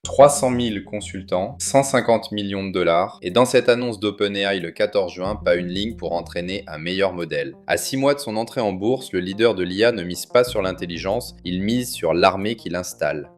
300 000 consultants, 150 millions de dollars, et dans cette annonce d'OpenAI le 14 juin, pas une ligne pour entraîner un meilleur modèle. À 6 mois de son entrée en bourse, le leader de l'IA ne mise pas sur l'intelligence, il mise sur l'armée qui l'installe.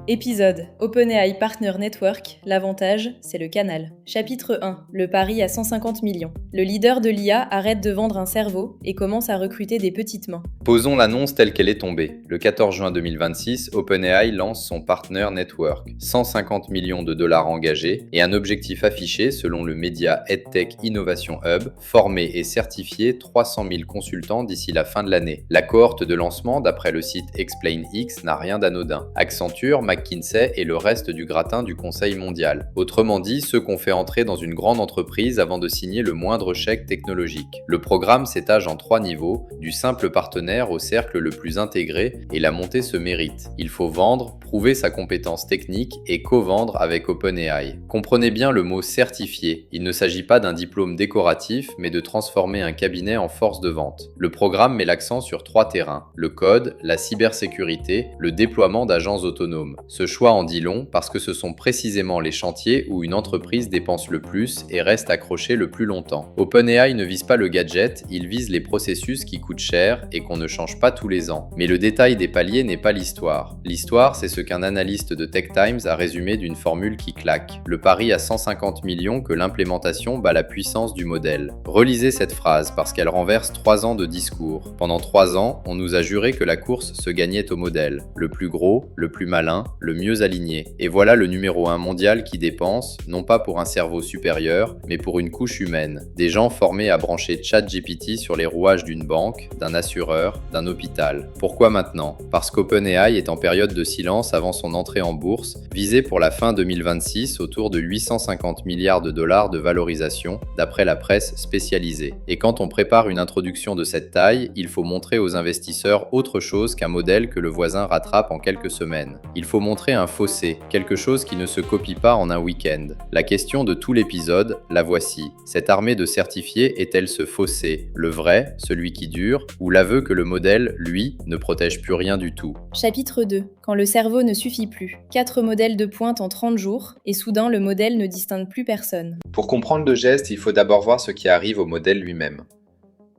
Épisode OpenAI Partner Network, l'avantage, c'est le canal. Chapitre 1, le pari à 150 millions. Le leader de l'IA arrête de vendre un cerveau et commence à recruter des petites mains. Posons l'annonce telle qu'elle est tombée. Le 14 juin 2026, OpenAI lance son Partner Network. 150 millions de dollars engagés et un objectif affiché selon le média EdTech Innovation Hub, former et certifier 300 000 consultants d'ici la fin de l'année. La cohorte de lancement, d'après le site ExplainX, n'a rien d'anodin. Accenture, McKinsey et le reste du gratin du Conseil mondial. Autrement dit, ceux qu'on fait entrer dans une grande entreprise avant de signer le moindre chèque technologique. Le programme s'étage en 3 niveaux, du simple partenaire au cercle le plus intégré, et la montée se mérite. Il faut vendre, prouver sa compétence technique et co-vendre avec OpenAI. Comprenez bien le mot certifié. Il ne s'agit pas d'un diplôme décoratif, mais de transformer un cabinet en force de vente. Le programme met l'accent sur 3 terrains, le code, la cybersécurité, le déploiement d'agents autonomes. Ce choix en dit long parce que ce sont précisément les chantiers où une entreprise dépense le plus et reste accrochée le plus longtemps. OpenAI ne vise pas le gadget, il vise les processus qui coûtent cher et qu'on ne change pas tous les ans. Mais le détail des paliers n'est pas l'histoire. L'histoire, c'est ce qu'un analyste de Tech Times a résumé d'une formule qui claque. Le pari à 150 millions que l'implémentation bat la puissance du modèle. Relisez cette phrase parce qu'elle renverse 3 ans de discours. Pendant 3 ans, on nous a juré que la course se gagnait au modèle. Le plus gros, le plus malin, le mieux aligné. Et voilà le numéro 1 mondial qui dépense, non pas pour un cerveau supérieur, mais pour une couche humaine. Des gens formés à brancher ChatGPT sur les rouages d'une banque, d'un assureur, d'un hôpital. Pourquoi maintenant ? Parce qu'OpenAI est en période de silence avant son entrée en bourse, visée pour la fin 2026 autour de 850 milliards de dollars de valorisation, d'après la presse spécialisée. Et quand on prépare une introduction de cette taille, il faut montrer aux investisseurs autre chose qu'un modèle que le voisin rattrape en quelques semaines. Il faut montrer un fossé, quelque chose qui ne se copie pas en un week-end. La question de tout l'épisode, la voici. Cette armée de certifiés est-elle ce fossé, le vrai, celui qui dure, ou l'aveu que le modèle, lui, ne protège plus rien du tout ? Chapitre 2, quand le cerveau ne suffit plus. 4 modèles de pointe en 30 jours, et soudain le modèle ne distingue plus personne. Pour comprendre le geste, il faut d'abord voir ce qui arrive au modèle lui-même.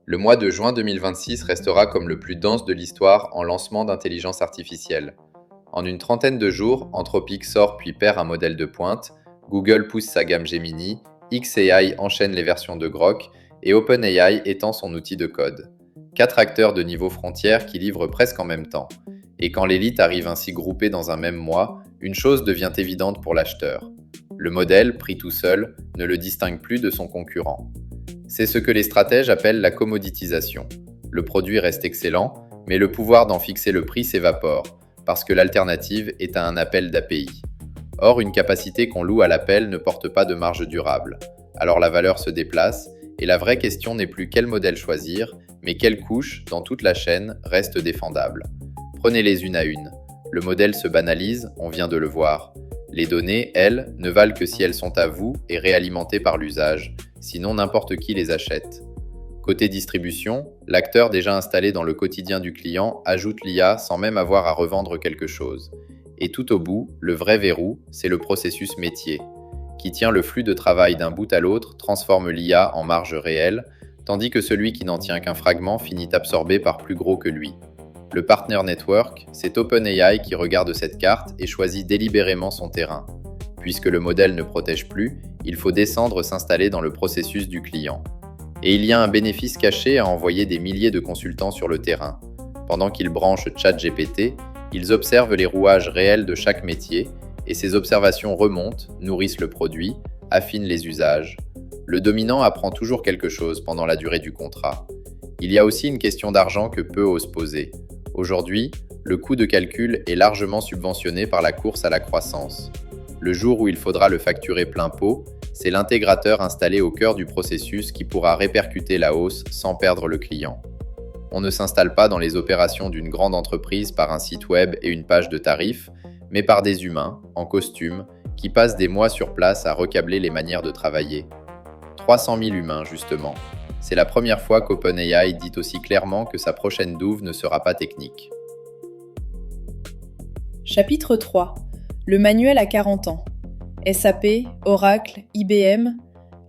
Le mois de juin 2026 restera comme le plus dense de l'histoire en lancement d'intelligence artificielle. En une trentaine de jours, Anthropic sort puis perd un modèle de pointe, Google pousse sa gamme Gemini, xAI enchaîne les versions de Grok et OpenAI étend son outil de code. 4 acteurs de niveau frontière qui livrent presque en même temps. Et quand l'élite arrive ainsi groupée dans un même mois, une chose devient évidente pour l'acheteur. Le modèle, pris tout seul, ne le distingue plus de son concurrent. C'est ce que les stratèges appellent la commoditisation. Le produit reste excellent, mais le pouvoir d'en fixer le prix s'évapore, parce que l'alternative est à un appel d'API. Or, une capacité qu'on loue à l'appel ne porte pas de marge durable. Alors la valeur se déplace, et la vraie question n'est plus quel modèle choisir, mais quelle couche, dans toute la chaîne, reste défendable. Prenez-les une à une. Le modèle se banalise, on vient de le voir. Les données, elles, ne valent que si elles sont à vous et réalimentées par l'usage, sinon n'importe qui les achète. Côté distribution, l'acteur déjà installé dans le quotidien du client ajoute l'IA sans même avoir à revendre quelque chose. Et tout au bout, le vrai verrou, c'est le processus métier, qui tient le flux de travail d'un bout à l'autre, transforme l'IA en marge réelle, tandis que celui qui n'en tient qu'un fragment finit absorbé par plus gros que lui. Le Partner Network, c'est OpenAI qui regarde cette carte et choisit délibérément son terrain. Puisque le modèle ne protège plus, il faut descendre s'installer dans le processus du client. Et il y a un bénéfice caché à envoyer des milliers de consultants sur le terrain. Pendant qu'ils branchent ChatGPT, ils observent les rouages réels de chaque métier, et ces observations remontent, nourrissent le produit, affinent les usages. Le dominant apprend toujours quelque chose pendant la durée du contrat. Il y a aussi une question d'argent que peu osent poser. Aujourd'hui, le coût de calcul est largement subventionné par la course à la croissance. Le jour où il faudra le facturer plein pot, c'est l'intégrateur installé au cœur du processus qui pourra répercuter la hausse sans perdre le client. On ne s'installe pas dans les opérations d'une grande entreprise par un site web et une page de tarifs, mais par des humains, en costume, qui passent des mois sur place à recabler les manières de travailler. 300 000 humains, justement. C'est la première fois qu'OpenAI dit aussi clairement que sa prochaine douve ne sera pas technique. Chapitre 3. Le manuel à 40 ans. SAP, Oracle, IBM.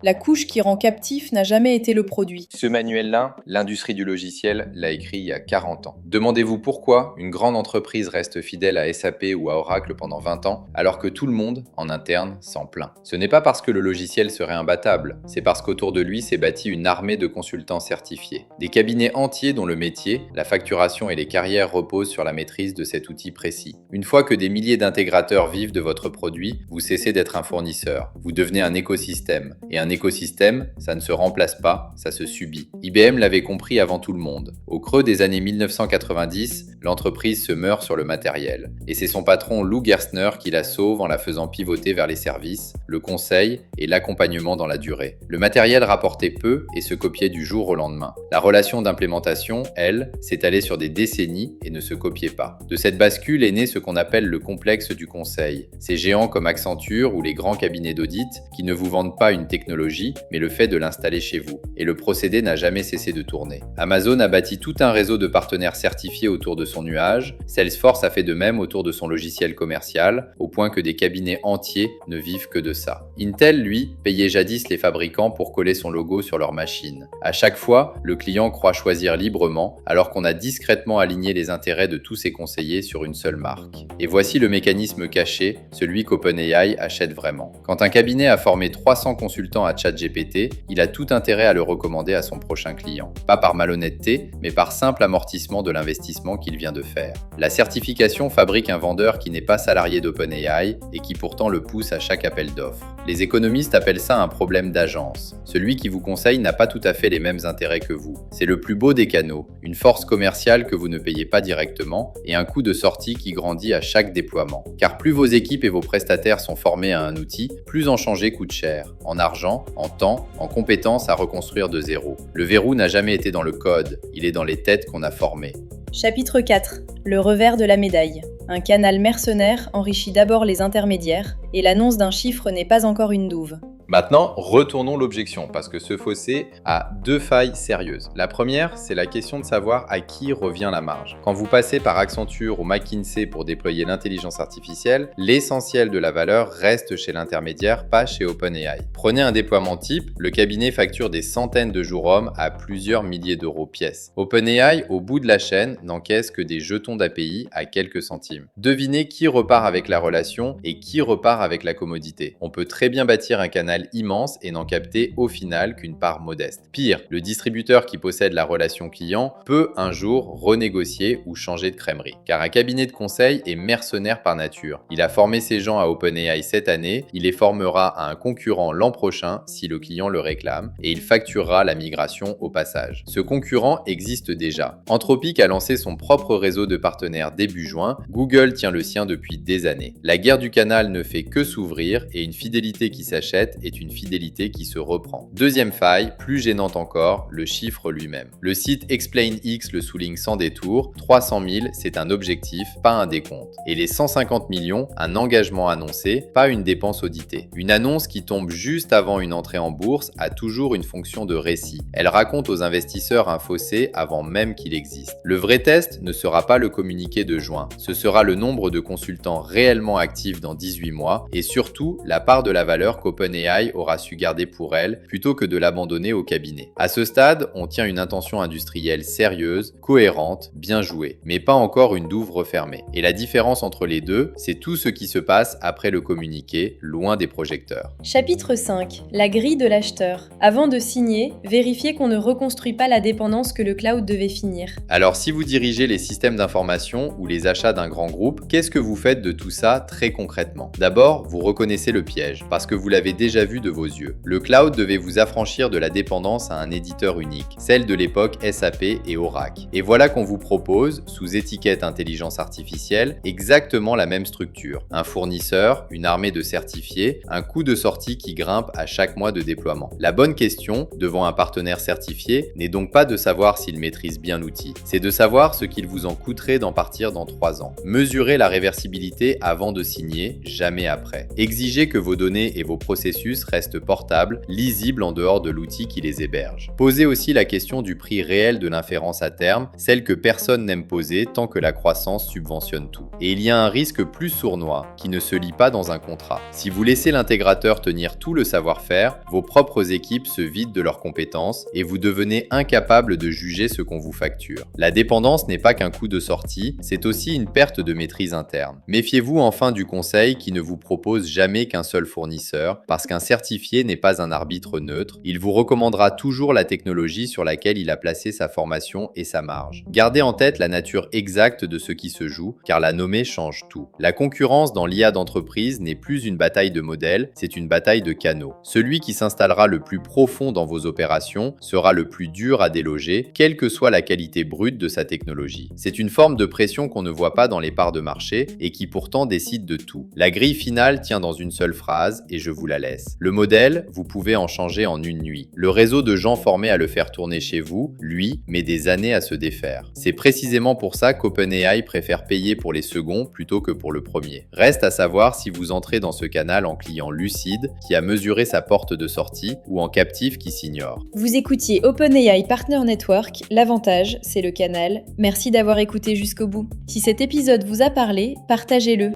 La couche qui rend captif n'a jamais été le produit. Ce manuel-là, l'industrie du logiciel l'a écrit il y a 40 ans. Demandez-vous pourquoi une grande entreprise reste fidèle à SAP ou à Oracle pendant 20 ans, alors que tout le monde, en interne, s'en plaint. Ce n'est pas parce que le logiciel serait imbattable, c'est parce qu'autour de lui s'est bâtie une armée de consultants certifiés. Des cabinets entiers dont le métier, la facturation et les carrières reposent sur la maîtrise de cet outil précis. Une fois que des milliers d'intégrateurs vivent de votre produit, vous cessez d'être un fournisseur. Vous devenez un écosystème. Et un écosystème, ça ne se remplace pas, ça se subit. IBM l'avait compris avant tout le monde. Au creux des années 1990, l'entreprise se meurt sur le matériel. Et c'est son patron Lou Gerstner qui la sauve en la faisant pivoter vers les services, le conseil et l'accompagnement dans la durée. Le matériel rapportait peu et se copiait du jour au lendemain. La relation d'implémentation, elle, s'étalait sur des décennies et ne se copiait pas. De cette bascule est né ce qu'on appelle le complexe du conseil. Ces géants comme Accenture ou les grands cabinets d'audit qui ne vous vendent pas une technologie, mais le fait de l'installer chez vous. Et le procédé n'a jamais cessé de tourner. Amazon a bâti tout un réseau de partenaires certifiés autour de son nuage. Salesforce a fait de même autour de son logiciel commercial, au point que des cabinets entiers ne vivent que de ça. Intel, lui, payait jadis les fabricants pour coller son logo sur leurs machines. À chaque fois, le client croit choisir librement, alors qu'on a discrètement aligné les intérêts de tous ses conseillers sur une seule marque. Et voici le mécanisme caché, celui qu'OpenAI achète vraiment. Quand un cabinet a formé 300 consultants à ChatGPT, il a tout intérêt à le recommander à son prochain client. Pas par malhonnêteté, mais par simple amortissement de l'investissement qu'il vient de faire. La certification fabrique un vendeur qui n'est pas salarié d'OpenAI et qui pourtant le pousse à chaque appel d'offres. Les économistes appellent ça un problème d'agence. Celui qui vous conseille n'a pas tout à fait les mêmes intérêts que vous. C'est le plus beau des canaux, une force commerciale que vous ne payez pas directement et un coût de sortie qui grandit à chaque déploiement. Car plus vos équipes et vos prestataires sont formés à un outil, plus en changer coûte cher, en argent, en temps, en compétences à reconstruire de zéro. Le verrou n'a jamais été dans le code, il est dans les têtes qu'on a formées. Chapitre 4. Le revers de la médaille. Un canal mercenaire enrichit d'abord les intermédiaires, et l'annonce d'un chiffre n'est pas encore une douve. Maintenant, retournons l'objection, parce que ce fossé a deux failles sérieuses. La première, c'est la question de savoir à qui revient la marge. Quand vous passez par Accenture ou McKinsey pour déployer l'intelligence artificielle, l'essentiel de la valeur reste chez l'intermédiaire, pas chez OpenAI. Prenez un déploiement type, le cabinet facture des centaines de jours hommes à plusieurs milliers d'euros pièce. OpenAI, au bout de la chaîne, n'encaisse que des jetons d'API à quelques centimes. Devinez qui repart avec la relation et qui repart avec la commodité. On peut très bien bâtir un canal immense et n'en capter au final qu'une part modeste. Pire, le distributeur qui possède la relation client peut un jour renégocier ou changer de crèmerie. Car un cabinet de conseil est mercenaire par nature. Il a formé ses gens à OpenAI cette année, il les formera à un concurrent l'an prochain si le client le réclame et il facturera la migration au passage. Ce concurrent existe déjà. Anthropic a lancé son propre réseau de partenaires début juin, Google tient le sien depuis des années. La guerre du canal ne fait que s'ouvrir et une fidélité qui s'achète est une fidélité qui se reprend. Deuxième faille, plus gênante encore, le chiffre lui-même. Le site ExplainX le souligne sans détour, 300 000, c'est un objectif, pas un décompte. Et les 150 millions, un engagement annoncé, pas une dépense auditée. Une annonce qui tombe juste avant une entrée en bourse a toujours une fonction de récit. Elle raconte aux investisseurs un fossé avant même qu'il existe. Le vrai test ne sera pas le communiqué de juin, ce sera le nombre de consultants réellement actifs dans 18 mois et surtout la part de la valeur qu'OpenAI aura su garder pour elle plutôt que de l'abandonner au cabinet. À ce stade, on tient une intention industrielle sérieuse, cohérente, bien jouée, mais pas encore une douve refermée. Et la différence entre les deux, c'est tout ce qui se passe après le communiqué, loin des projecteurs. Chapitre 5. La grille de l'acheteur. Avant de signer, vérifiez qu'on ne reconstruit pas la dépendance que le cloud devait finir. Alors si vous dirigez les systèmes d'information ou les achats d'un grand groupe, qu'est-ce que vous faites de tout ça très concrètement? D'abord, vous reconnaissez le piège, parce que vous l'avez déjà vu de vos yeux. Le cloud devait vous affranchir de la dépendance à un éditeur unique, celle de l'époque SAP et Oracle. Et voilà qu'on vous propose, sous étiquette intelligence artificielle, exactement la même structure. Un fournisseur, une armée de certifiés, un coût de sortie qui grimpe à chaque mois de déploiement. La bonne question, devant un partenaire certifié, n'est donc pas de savoir s'il maîtrise bien l'outil, c'est de savoir ce qu'il vous en coûterait d'en partir dans 3 ans. Mesurez la réversibilité avant de signer, jamais après. Exigez que vos données et vos processus processus restent portables, lisibles en dehors de l'outil qui les héberge. Posez aussi la question du prix réel de l'inférence à terme, celle que personne n'aime poser tant que la croissance subventionne tout. Et il y a un risque plus sournois qui ne se lie pas dans un contrat. Si vous laissez l'intégrateur tenir tout le savoir-faire, vos propres équipes se vident de leurs compétences et vous devenez incapable de juger ce qu'on vous facture. La dépendance n'est pas qu'un coup de sortie, c'est aussi une perte de maîtrise interne. Méfiez-vous enfin du conseil qui ne vous propose jamais qu'un seul fournisseur, parce qu'un certifié n'est pas un arbitre neutre, il vous recommandera toujours la technologie sur laquelle il a placé sa formation et sa marge. Gardez en tête la nature exacte de ce qui se joue, car la nommer change tout. La concurrence dans l'IA d'entreprise n'est plus une bataille de modèles, c'est une bataille de canaux. Celui qui s'installera le plus profond dans vos opérations sera le plus dur à déloger, quelle que soit la qualité brute de sa technologie. C'est une forme de pression qu'on ne voit pas dans les parts de marché et qui pourtant décide de tout. La grille finale tient dans une seule phrase et je vous la laisse. Le modèle, vous pouvez en changer en une nuit. Le réseau de gens formés à le faire tourner chez vous, lui, met des années à se défaire. C'est précisément pour ça qu'OpenAI préfère payer pour les seconds plutôt que pour le premier. Reste à savoir si vous entrez dans ce canal en client lucide qui a mesuré sa porte de sortie ou en captif qui s'ignore. Vous écoutiez OpenAI Partner Network, l'avantage, c'est le canal. Merci d'avoir écouté jusqu'au bout. Si cet épisode vous a parlé, partagez-le.